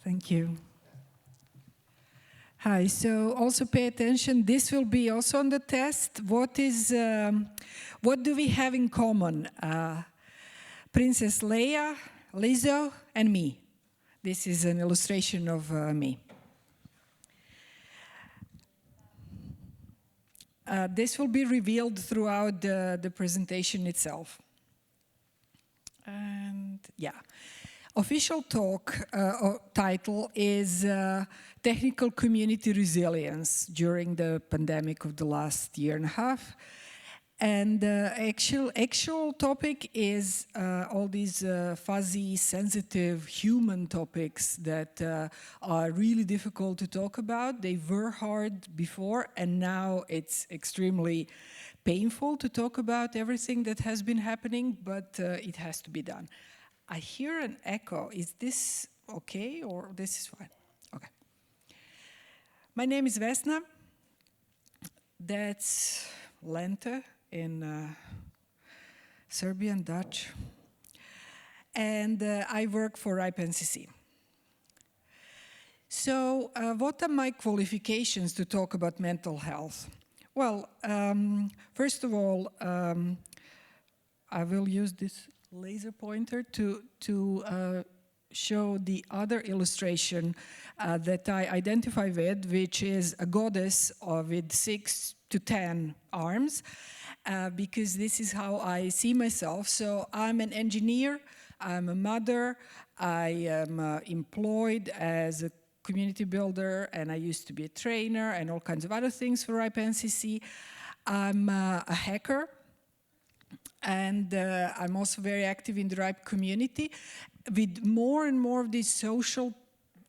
Thank you. Hi, so also pay attention. This will be also on the test. What do we have in common? Princess Leia, Lizzo, and me. This is an illustration of me. This will be revealed throughout the presentation itself. And yeah. Official talk title is Technical Community Resilience during the pandemic of the last year and a half. And actual topic is all these fuzzy, sensitive human topics that are really difficult to talk about. They were hard before, and now it's extremely painful to talk about everything that has been happening, but it has to be done. I hear an echo. Is this okay, or this is fine? Okay. My name is Vesna. That's Lente in Serbian, Dutch. And I work for IPNCC. So what are my qualifications to talk about mental health? Well, first of all, I will use this laser pointer to show the other illustration that I identify with, which is a goddess with 6 to 10 arms, because this is how I see myself. So I'm an engineer, I'm a mother, I am employed as a community builder, and I used to be a trainer and all kinds of other things for IPNCC. I'm a hacker. And I'm also very active in the RIPE community with more and more of these social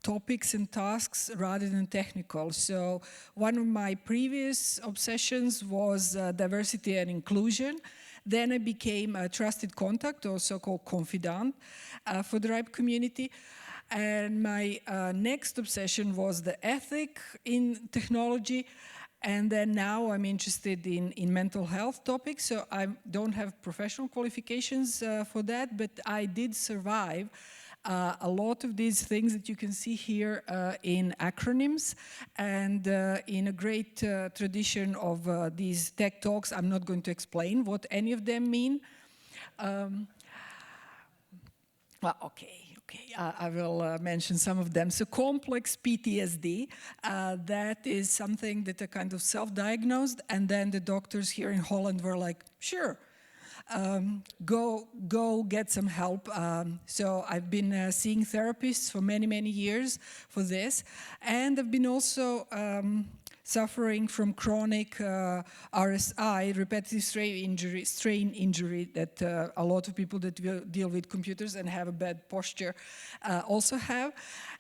topics and tasks rather than technical. So one of my previous obsessions was diversity and inclusion. Then I became a trusted contact, also called confidant, for the RIPE community. And my next obsession was the ethic in technology. And then now I'm interested in mental health topics, so I don't have professional qualifications for that, but I did survive a lot of these things that you can see here in acronyms, and in a great tradition of these tech talks. I'm not going to explain what any of them mean. Well, okay. I will mention some of them. So complex PTSD, that is something that I kind of self-diagnosed, and then the doctors here in Holland were like, sure, go get some help. So I've been seeing therapists for many, many years for this, and I've been also suffering from chronic RSI, repetitive strain injury, that a lot of people that deal with computers and have a bad posture also have.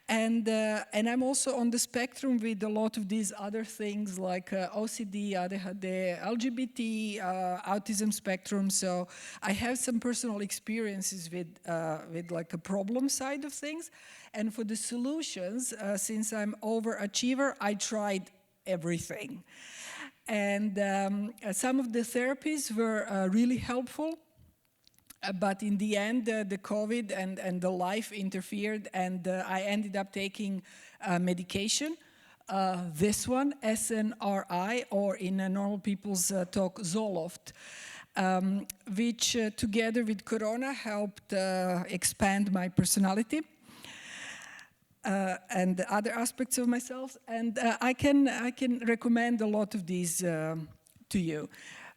And I'm also on the spectrum with a lot of these other things like OCD, ADHD, LGBT, autism spectrum. So I have some personal experiences with like a problem side of things. And for the solutions, since I'm overachiever, I tried everything. And some of the therapies were really helpful, but in the end, the COVID and the life interfered, and I ended up taking medication. This one, SNRI, or in normal people's talk, Zoloft, which together with Corona helped expand my personality. And other aspects of myself, and I can recommend a lot of these to you.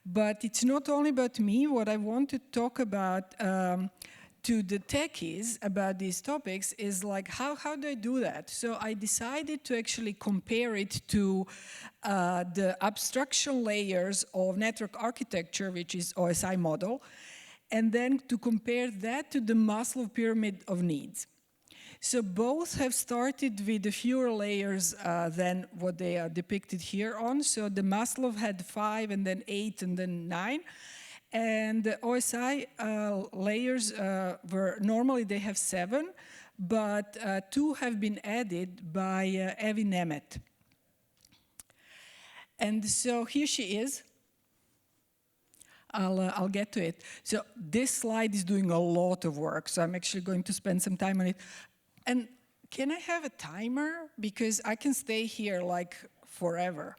But it's not only about me. What I want to talk about to the techies about these topics is like, how do I do that? So I decided to actually compare it to the abstraction layers of network architecture, which is OSI model, and then to compare that to the Maslow pyramid of needs. So both have started with fewer layers than what they are depicted here on. So the Maslow had 5, and then 8, and then 9. And the OSI layers were, normally they have 7, but 2 have been added by Avi Nemeth. And so here she is. I'll get to it. So this slide is doing a lot of work, so I'm actually going to spend some time on it. And can I have a timer? Because I can stay here like forever.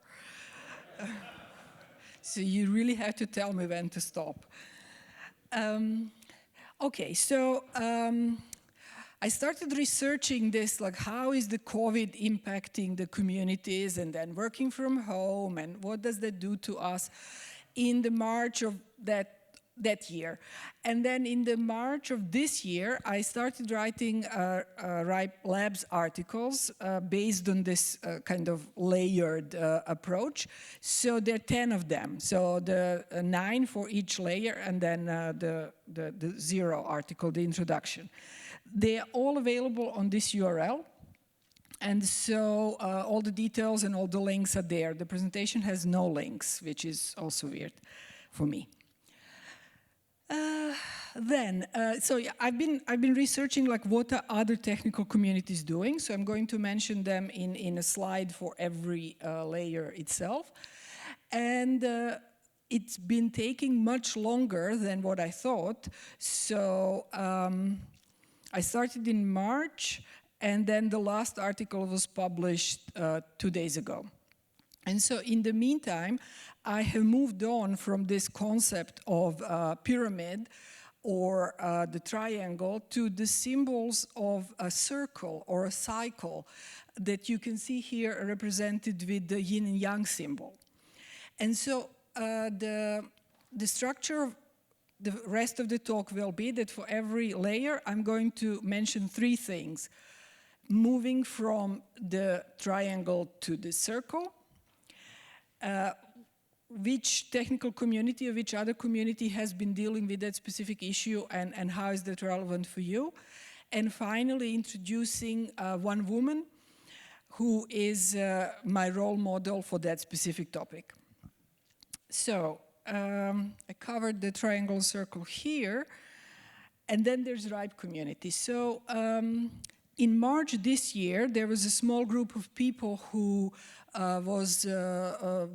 So you really have to tell me when to stop. Okay, so I started researching this, like how is the COVID impacting the communities, and then working from home, and what does that do to us in the March of that year. And then in the March of this year, I started writing RIPE Labs articles based on this kind of layered approach. So there are 10 of them. So the 9 for each layer, and then the 0 article, the introduction. They are all available on this URL. And so all the details and all the links are there. The presentation has no links, which is also weird for me. So yeah, I've been researching like what are other technical communities doing. So I'm going to mention them in a slide for every layer itself. And it's been taking much longer than what I thought. So I started in March, and then the last article was published 2 days ago. And so in the meantime, I have moved on from this concept of pyramid or the triangle to the symbols of a circle or a cycle that you can see here represented with the yin and yang symbol. And so the structure of the rest of the talk will be that for every layer, I'm going to mention 3 things. Moving from the triangle to the circle, which technical community or which other community has been dealing with that specific issue, and how is that relevant for you. And finally, introducing one woman who is my role model for that specific topic. So I covered the triangle circle here, and then there's RIPE community. So in March this year, there was a small group of people who was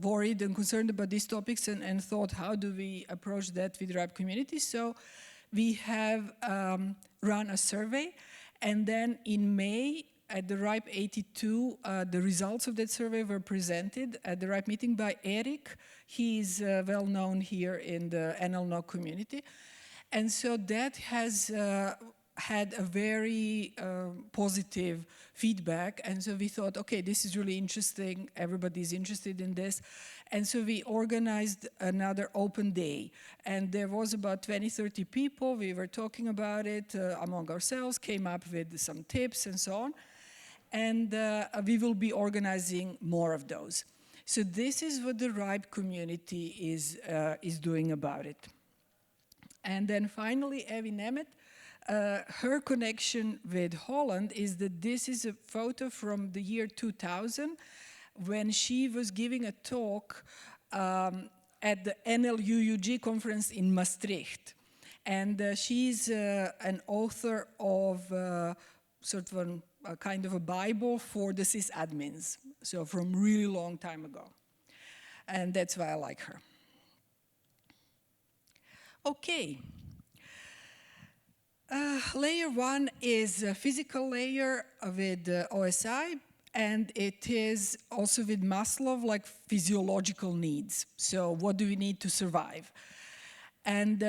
worried and concerned about these topics and thought, how do we approach that with RIPE community? So we have run a survey, and then in May at the RIPE 82, the results of that survey were presented at the RIPE meeting by Eric. He is well known here in the NLNOG community. And so that has had a very positive feedback, and so we thought, okay, this is really interesting, everybody's interested in this, and so we organized another open day, and there was about 20-30 people. We were talking about it among ourselves, came up with some tips and so on, and we will be organizing more of those. So this is what the RIPE community is doing about it. And then finally, Evie Nemeth, her connection with Holland is that this is a photo from the year 2000 when she was giving a talk at the NLNOG conference in Maastricht. And she's an author of sort of a kind of a Bible for the sysadmins, so from really long time ago. And that's why I like her. Okay. Layer 1 is a physical layer with OSI, and it is also with Maslow, like physiological needs. So what do we need to survive? And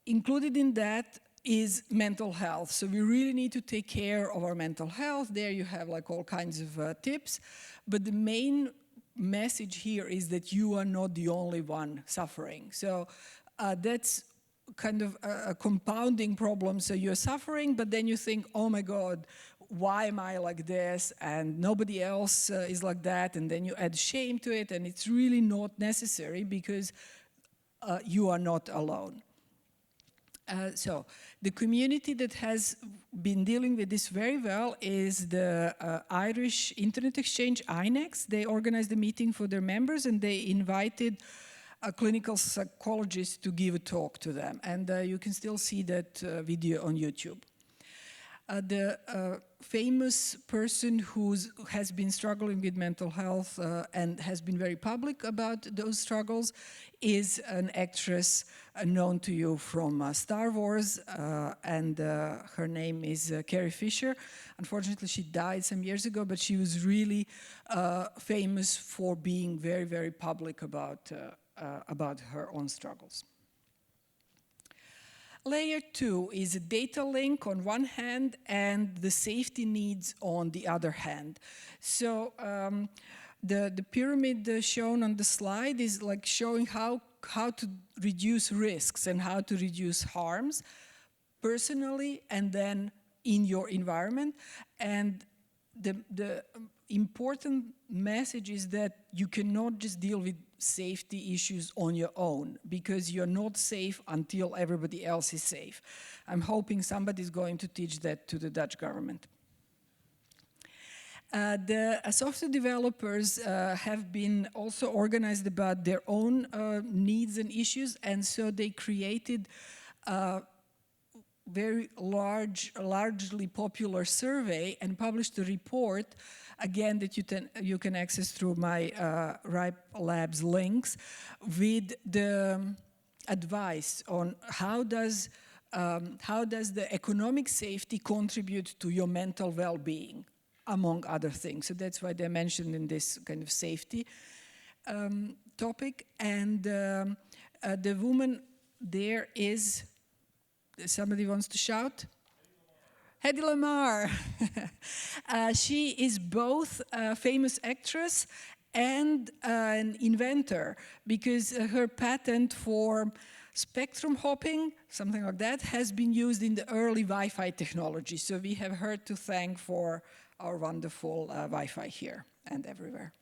included in that is mental health. So we really need to take care of our mental health. There you have like all kinds of tips. But the main message here is that you are not the only one suffering. So that's kind of a compounding problem. So you're suffering, but then you think, oh my God, why am I like this? And nobody else is like that. And then you add shame to it, and it's really not necessary because you are not alone. So the community that has been dealing with this very well is the Irish Internet Exchange, INEX. They organized a meeting for their members, and they invited a clinical psychologist to give a talk to them. And you can still see that video on YouTube. The famous person who has been struggling with mental health and has been very public about those struggles is an actress known to you from Star Wars, and her name is Carrie Fisher. Unfortunately, she died some years ago, but she was really famous for being very, very public about her own struggles. Layer 2 is a data link on one hand and the safety needs on the other hand. So the pyramid shown on the slide is like showing how to reduce risks and how to reduce harms personally and then in your environment. And the important message is that you cannot just deal with safety issues on your own because you're not safe until everybody else is safe. I'm hoping somebody's going to teach that to the Dutch government. The software developers have been also organized about their own needs and issues, and so they created very largely popular survey and published a report, again, that you can access through my RIPE Labs links, with the advice on how does the economic safety contribute to your mental well-being, among other things. So that's why they're mentioned in this kind of safety topic. And the woman there is, somebody wants to shout? Hedy Lamarr. She is both a famous actress and an inventor, because her patent for spectrum hopping, something like that, has been used in the early Wi-Fi technology. So we have her to thank for our wonderful Wi-Fi here and everywhere.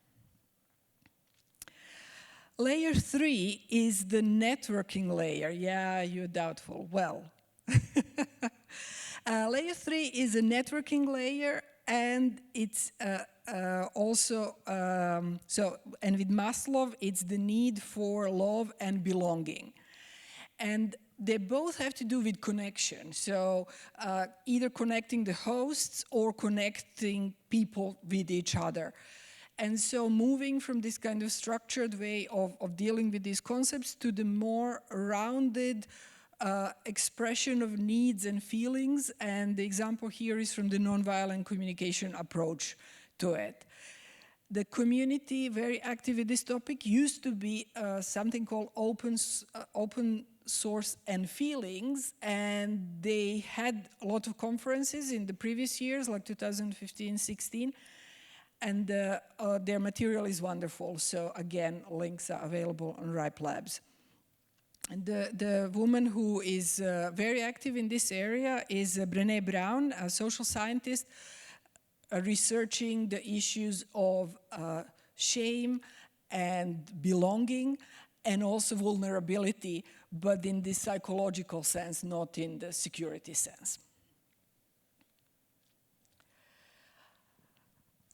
Layer 3 is the networking layer. Yeah, you're doubtful. Well, layer 3 is a networking layer, and it's also, and with Maslow, it's the need for love and belonging. And they both have to do with connection. So either connecting the hosts or connecting people with each other. And so moving from this kind of structured way of dealing with these concepts to the more rounded expression of needs and feelings. And the example here is from the nonviolent communication approach to it. The community very active with this topic used to be something called open source and feelings, and they had a lot of conferences in the previous years, like 2015-16, and their material is wonderful. So again, links are available on RIPE Labs. And the woman who is very active in this area is Brené Brown, a social scientist, researching the issues of shame and belonging, and also vulnerability, but in the psychological sense, not in the security sense.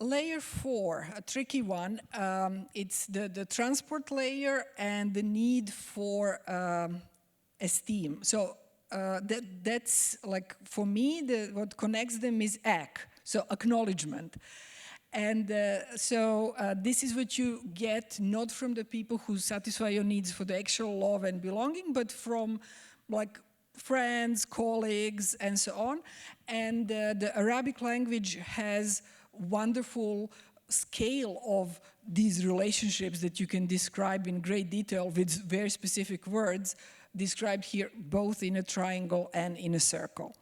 Layer 4, a tricky one, it's the transport layer and the need for esteem. So that's like, for me, what connects them is ACK, so acknowledgement. And this is what you get not from the people who satisfy your needs for the actual love and belonging, but from like friends, colleagues, and so on. And the Arabic language has wonderful scale of these relationships that you can describe in great detail with very specific words, described here both in a triangle and in a circle.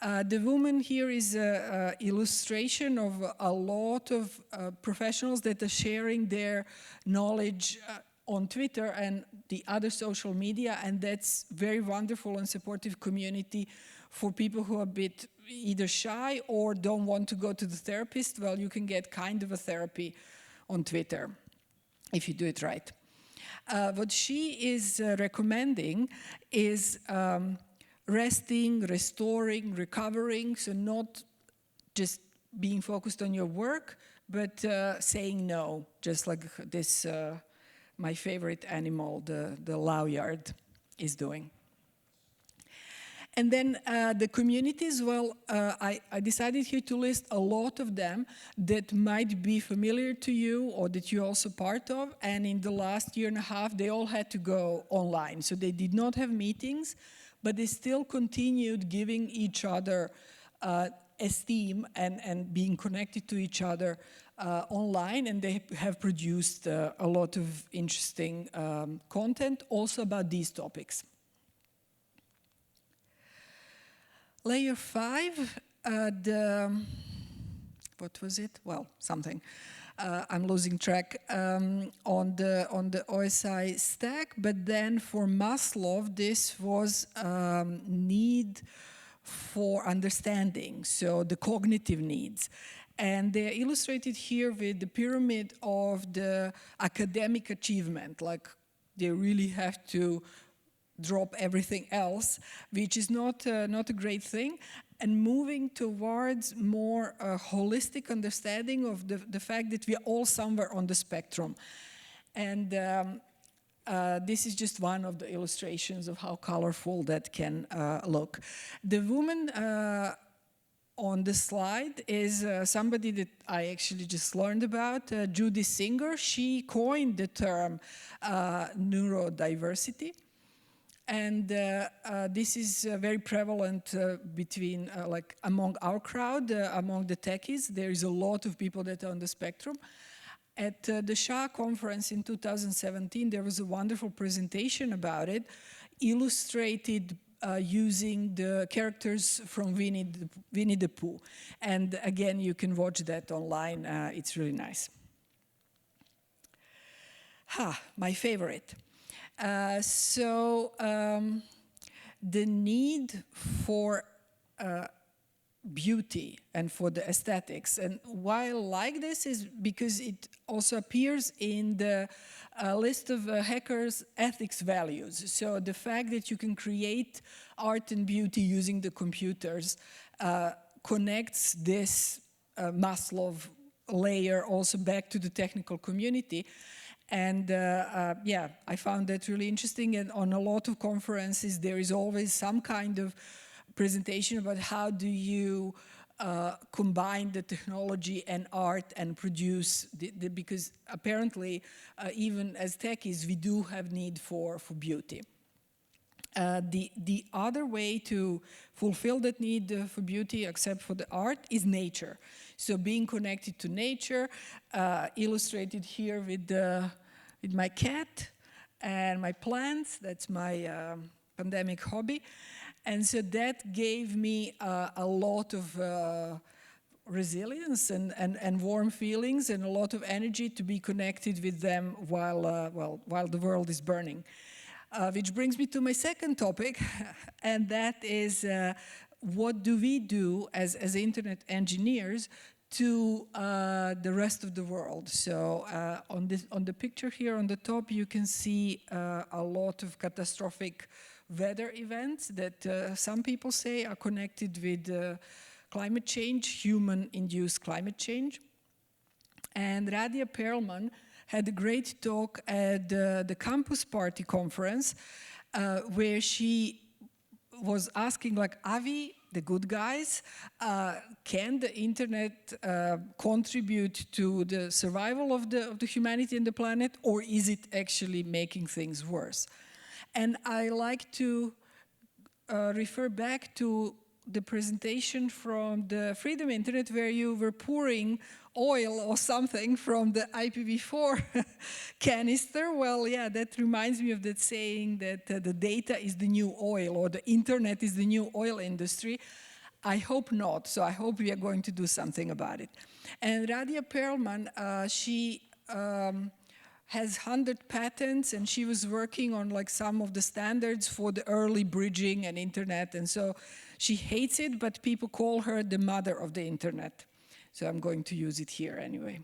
The woman here is an illustration of a lot of professionals that are sharing their knowledge on Twitter and the other social media, and that's very wonderful and supportive community for people who are a bit either shy or don't want to go to the therapist. Well, you can get kind of a therapy on Twitter if you do it right. What she is recommending is resting, restoring, recovering, so not just being focused on your work, but saying no, just like this, my favorite animal, the lowyard, is doing. And then the communities, well, I decided here to list a lot of them that might be familiar to you or that you're also part of. And in the last year and a half, they all had to go online. So they did not have meetings, but they still continued giving each other esteem and being connected to each other online. And they have produced a lot of interesting content also about these topics. Layer 5, what was it? Well, something. I'm losing track on the OSI stack, but then for Maslow, this was need for understanding, so the cognitive needs. And they're illustrated here with the pyramid of the academic achievement, like they really have to drop everything else, which is not a great thing, and moving towards more holistic understanding of the fact that we are all somewhere on the spectrum. And this is just one of the illustrations of how colorful that can look. The woman on the slide is somebody that I actually just learned about, Judy Singer. She coined the term neurodiversity. And this is very prevalent between, like, among our crowd, among the techies. There is a lot of people that are on the spectrum. At the SHA conference in 2017, there was a wonderful presentation about it, illustrated using the characters from Winnie the Pooh. And again, you can watch that online. It's really nice. My favorite. The need for beauty and for the aesthetics. And why I like this is because it also appears in the list of hackers' ethics values. So the fact that you can create art and beauty using the computers connects this Maslow layer also back to the technical community. And yeah, I found that really interesting. And on a lot of conferences, there is always some kind of presentation about how do you combine the technology and art and produce, because apparently, even as techies, we do have need for beauty. The other way to fulfill that need for beauty, except for the art, is nature. So being connected to nature, illustrated here with my cat and my plants. That's my pandemic hobby. And so that gave me a lot of resilience and warm feelings and a lot of energy to be connected with them while the world is burning. Which brings me to my second topic, and that is what do we do as internet engineers to the rest of the world. So on the picture here on the top, you can see a lot of catastrophic weather events that some people say are connected with climate change, human-induced climate change. And Radia Perlman had a great talk at the Campus Party conference where she was asking, like, are we the good guys? Can the internet contribute to the survival of the humanity and the planet, or is it actually making things worse? And I like to refer back to the presentation from the Freedom Internet where you were pouring oil or something from the IPv4 canister. Well, yeah, that reminds me of that saying that the data is the new oil, or the internet is the new oil industry. I hope not, so I hope we are going to do something about it. And Radia Perlman, she has 100 patents, and she was working on like some of the standards for the early bridging and internet, and so she hates it, but people call her the mother of the internet. So I'm going to use it here anyway.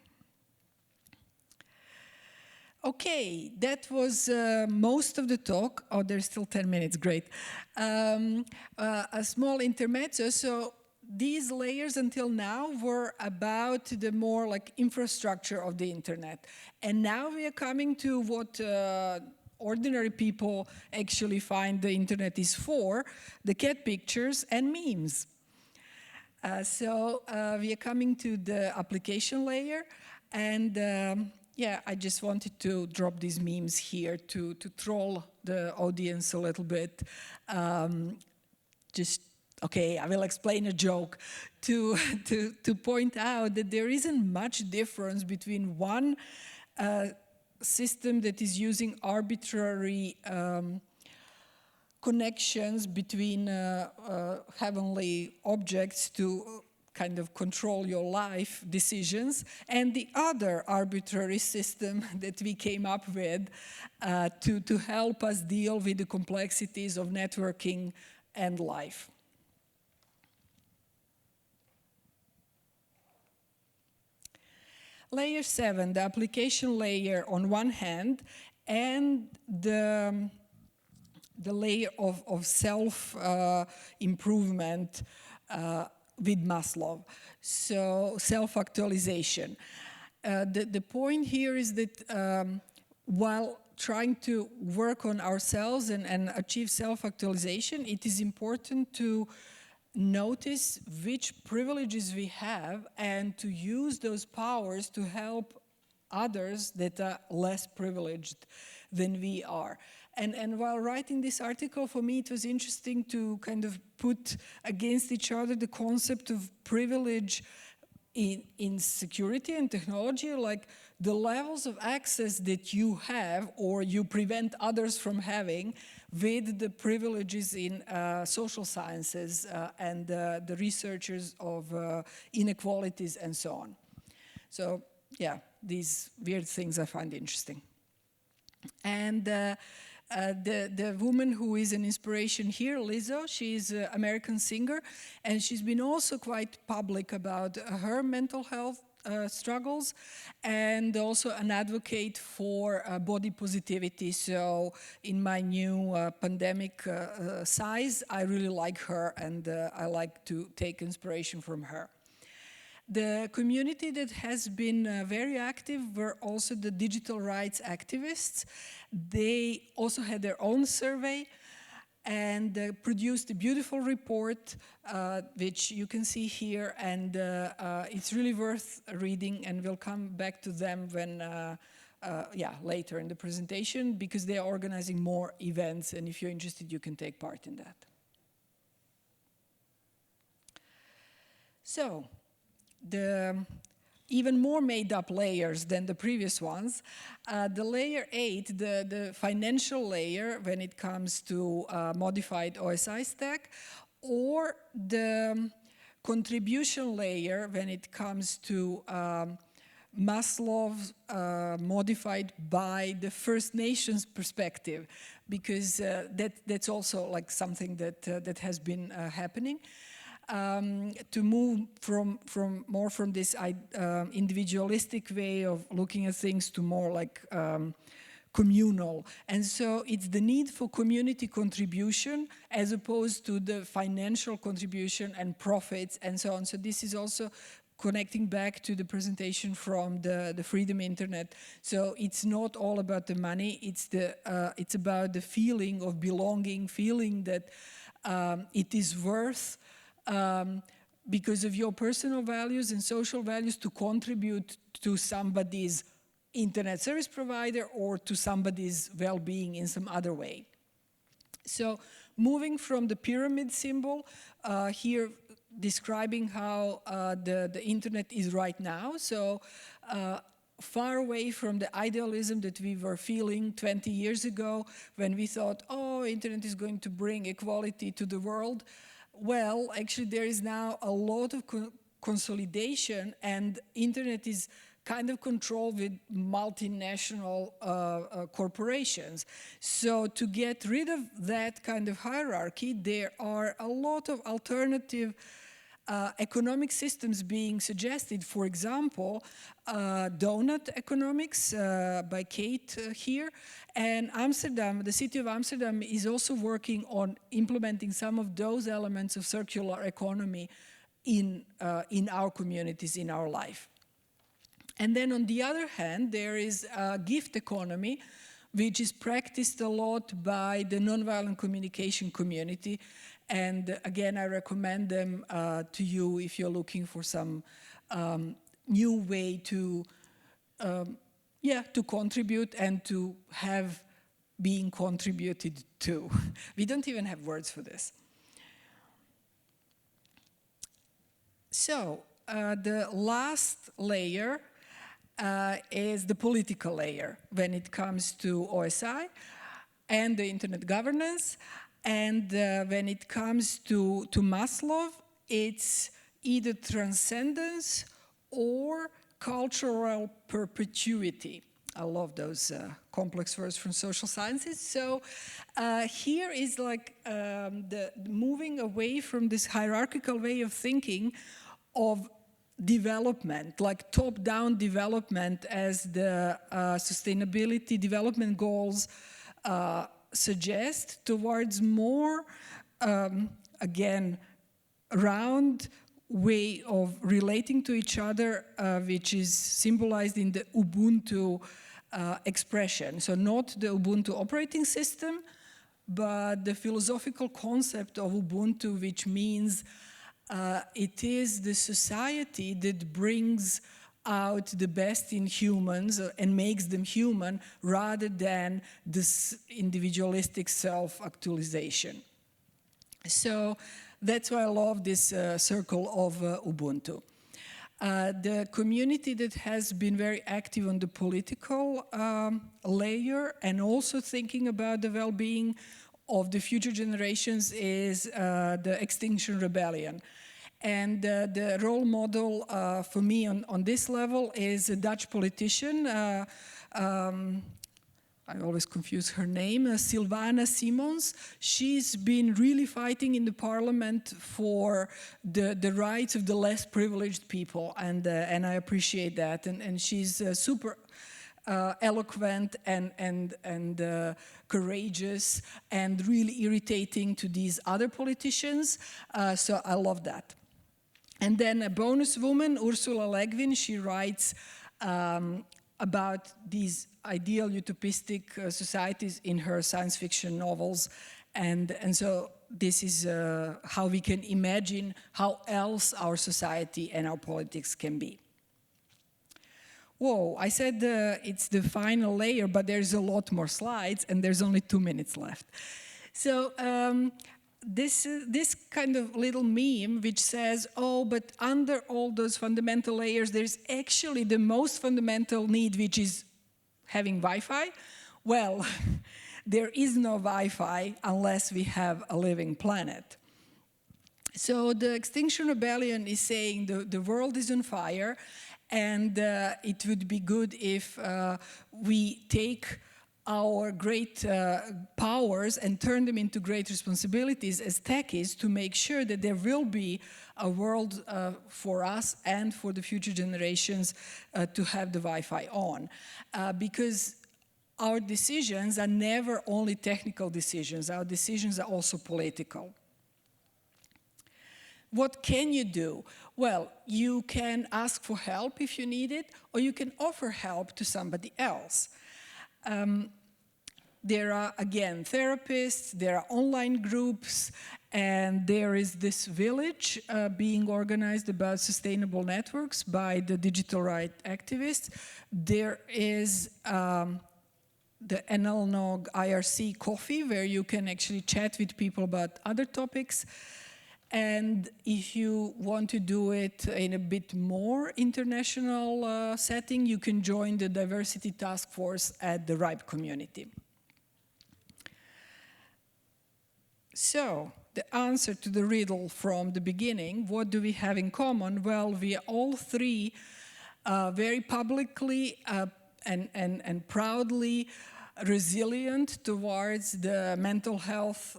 Okay, that was most of the talk. Oh, there's still 10 minutes, great. A small intermezzo. So these layers until now were about the more like infrastructure of the internet. And now we are coming to what ordinary people actually find the internet is for, the cat pictures and memes. So we are coming to the application layer, and yeah, I just wanted to drop these memes here to troll the audience a little bit. Okay, I will explain a joke to point out that there isn't much difference between one system that is using arbitrary connections between heavenly objects to kind of control your life decisions, and the other arbitrary system that we came up with to help us deal with the complexities of networking and life. Layer 7, the application layer on one hand, and the layer of self-improvement with Maslow, so self-actualization. The point here is that while trying to work on ourselves and achieve self-actualization, it is important to notice which privileges we have and to use those powers to help others that are less privileged than we are. And while writing this article, for me, it was interesting to kind of put against each other the concept of privilege in security and technology, like the levels of access that you have or you prevent others from having with the privileges in social sciences and the researchers of inequalities and so on. So yeah, these weird things I find interesting. And the woman who is an inspiration here, Lizzo, she's an American singer, and she's been also quite public about her mental health struggles, and also an advocate for body positivity. So in my new pandemic size, I really like her, and I like to take inspiration from her. The community that has been very active were also the digital rights activists. They also had their own survey and produced a beautiful report, which you can see here, and it's really worth reading, and we'll come back to them when, later in the presentation, because they are organizing more events, and if you're interested, you can take part in that. So, the even more made-up layers than the previous ones. The layer 8, the financial layer when it comes to modified OSI stack, or the contribution layer when it comes to Maslow's modified by the First Nations perspective, because that's also like something that has been happening. To move from this individualistic way of looking at things to more like communal. And so it's the need for community contribution as opposed to the financial contribution and profits and so on. So this is also connecting back to the presentation from the Freedom Internet. So it's not all about the money, it's about the feeling of belonging, feeling that it is worth because of your personal values and social values to contribute to somebody's internet service provider or to somebody's well-being in some other way. So moving from the pyramid symbol, here describing how the internet is right now. So far away from the idealism that we were feeling 20 years ago when we thought, oh, internet is going to bring equality to the world. Well, actually, there is now a lot of consolidation, and internet is kind of controlled with multinational corporations. So to get rid of that kind of hierarchy, there are a lot of alternative economic systems being suggested. For example, donut economics by Kate here. And Amsterdam, the city of Amsterdam is also working on implementing some of those elements of circular economy in our communities, in our life. And then on the other hand, there is a gift economy, which is practiced a lot by the nonviolent communication community. And again, I recommend them to you if you're looking for some new way to, to contribute and to have being contributed to. We don't even have words for this. So the last layer is the political layer when it comes to OSI and the internet governance. And when it comes to Maslow, it's either transcendence or cultural perpetuity. I love those complex words from social sciences. So here is like the moving away from this hierarchical way of thinking of development, like top-down development as the sustainability development goals suggest, towards more, again, round way of relating to each other, which is symbolized in the Ubuntu expression. So not the Ubuntu operating system, but the philosophical concept of Ubuntu, which means it is the society that brings out the best in humans and makes them human, rather than this individualistic self-actualization. So that's why I love this circle of Ubuntu. The community that has been very active on the political layer and also thinking about the well-being of the future generations is the Extinction Rebellion. And the role model for me on this level is a Dutch politician. I always confuse her name, Sylvana Simons. She's been really fighting in the parliament for the rights of the less privileged people, and I appreciate that. And she's super eloquent and courageous and really irritating to these other politicians. So I love that. And then a bonus woman, Ursula Le Guin, she writes about these ideal utopistic societies in her science fiction novels. And so this is how we can imagine how else our society and our politics can be. Whoa, I said it's the final layer, but there's a lot more slides, and there's only 2 minutes left. So this kind of little meme which says, oh, but under all those fundamental layers, there's actually the most fundamental need, which is having Wi-Fi. Well, there is no Wi-Fi unless we have a living planet. So the Extinction Rebellion is saying the world is on fire, and it would be good if we take our great powers and turn them into great responsibilities as techies to make sure that there will be a world for us and for the future generations to have the Wi-Fi on. Because our decisions are never only technical decisions, our decisions are also political. What can you do? Well, you can ask for help if you need it, or you can offer help to somebody else. There are, again, therapists, there are online groups, and there is this village being organized about sustainable networks by the digital rights activists. There is the NLNOG IRC coffee, where you can actually chat with people about other topics. And if you want to do it in a bit more international setting, you can join the diversity task force at the RIPE community. So, the answer to the riddle from the beginning, what do we have in common? Well, we are all three very publicly and proudly resilient towards the mental health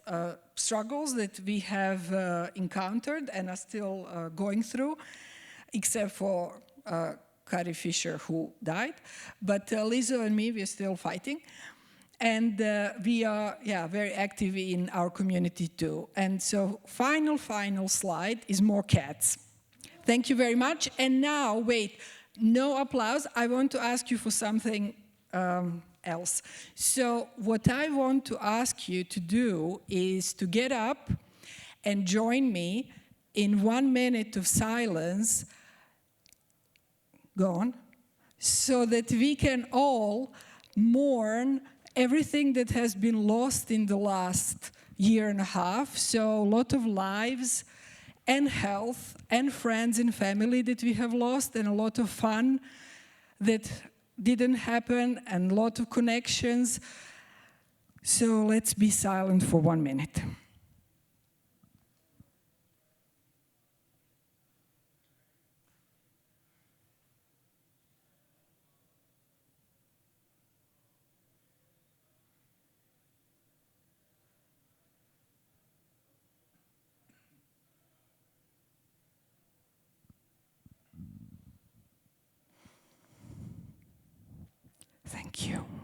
struggles that we have encountered and are still going through, except for Carrie Fisher, who died. But Lizzo and me, we're still fighting. And we are, very active in our community too. And so, final slide is more cats. Thank you very much. And now, wait, no applause. I want to ask you for something else. So what I want to ask you to do is to get up and join me in 1 minute of silence, gone, so that we can all mourn everything that has been lost in the last year and a half. So a lot of lives and health and friends and family that we have lost, and a lot of fun that didn't happen, and a lot of connections. So let's be silent for 1 minute. Thank you.